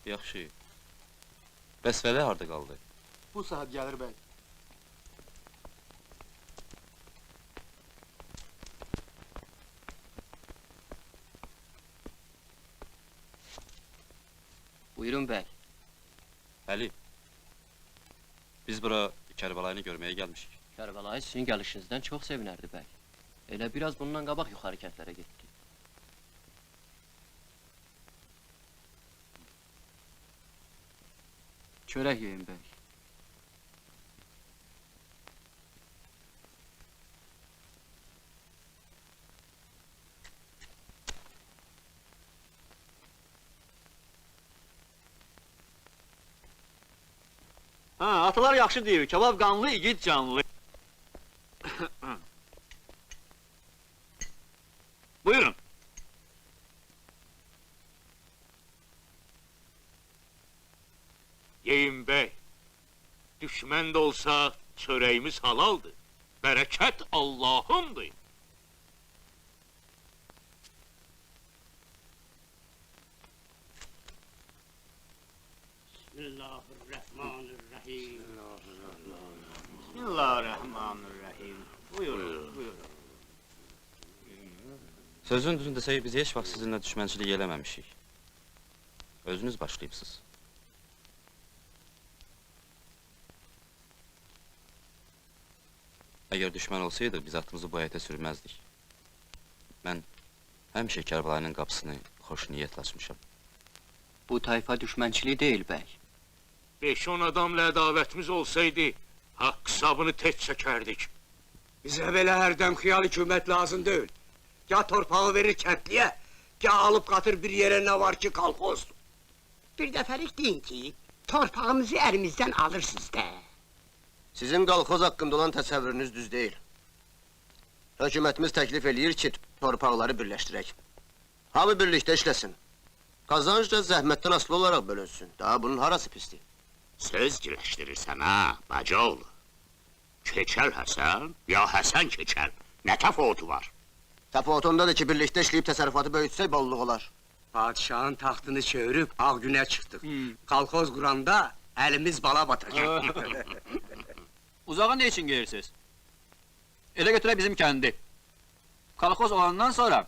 Yaxşı. Bəs Vəli harda qaldı? Bu saat gəlir bəy. Buyurun bəy. Vəli. Biz bura Kərbəlayını görməyə gəlmişik. Kərbəlayı sizin gəlişinizdən çox sevinərdi bəy. Elə biraz bundan qabaq yuxarı kəndlərə getdi. Çörək yeyin bəy. Ha, atalar yaxşı deyir, kebab qanlı, igid canlı. Buyurun. Yeyin bey, düşmən də olsa çörəyimiz halaldır. Bərəkət Allah'ındır. Bismillahirrahmanirrahim. Bismillahirrahmanirrahim. Buyurun, buyurun. Sözün düzünü desək, biz heç vaxt sizinlə düşmənçilik eləməmişik. Özünüz başlayıbsınız. Əgər düşmən olsaydı, biz atımızı bu həyətə sürməzdik. Mən həmişə Kərbəlayının qapısını xoş niyyətlə açmışam. Bu tayfa düşmənçiliği deyil bəy. 5-10 adamla ədavətimiz olsaydı, haqq hesabını tez çəkərdik. Bizə belə hərdən xiyal hükümət lazım deyil. Ya torpağı verir kəndliyə, ya alıp qatır bir yere ne var ki kalkozdur. Bir dəfəlik deyin ki, torpağımızı əlimizdən alırsınız da. Sizin qalxoz haqqında olan təsəvvürünüz düz deyil. Hökumətimiz təklif eləyir ki, torpaqları birləşdirək. Hamı birlikdə işləsin. Qazanc da zəhmətdən asılı olaraq bölünsün. Daha bunun harası pisdir? Söz girəşdirirsən ha, bacaoğlu. Keçəl Həsən, ya Həsən keçəl. Nə təfavütü var? Təfavütündadır ki, birlikdə işləyib təsərrüfatı böyütsək bolluq olar. Padişahın taxtını çevirip ağ günə çıxdıq. Kalkoz quranda elimiz bala batacak. Uzağa ne için gelirsiniz? Ele götüre bizim kendi. Kalkoz olandan sonra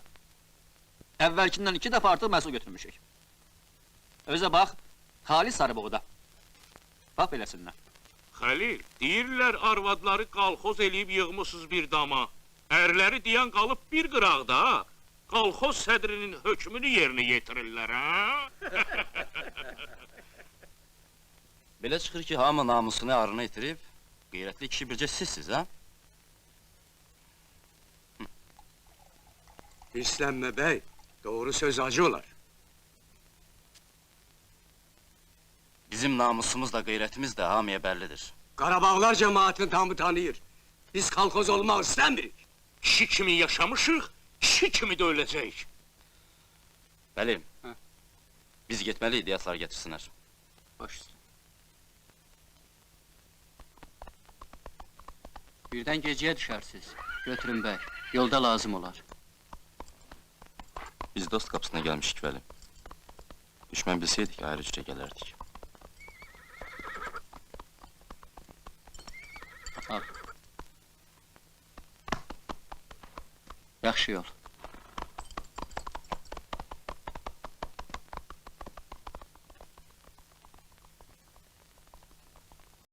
evvelkinden 2 defa artıq məhsul götürmüşük. Özə bax, Xalis Sarıboğda. Bax beləsindən. Xəlil, deyirlər arvadları qalxoz eləyib yığmışsınız bir dama. Ərləri deyən qalıb bir qıraqda, qalxoz sədrinin hökmünü yerinə yetirirlər, ha? Belə çıxır ki, hamı namusunu arını itirib, qeyrətli kişi bircə sizsiz, ha? Hislənmə bey, doğru söz acı olar. Bizim namusumuz da, qeyrətimiz də hamıya bəllidir. Qarabağlar cemaatini tamı tanıyır. Biz kalkoz olmaq istəmirik. Kişi kimi yaşamışıq, kişi kimi də öləcəyik. Bəli, biz getməliyik, diyatlar getirsinlər. Baş üstə. Birdən gecəyə düşərsiniz. Götürün bəy, yolda lazım olar. Biz dost qapısına gəlmişik, Vəli. Düşmən bilsəydik, ayrı cürə gələrdik. Al. Yaxşı yol.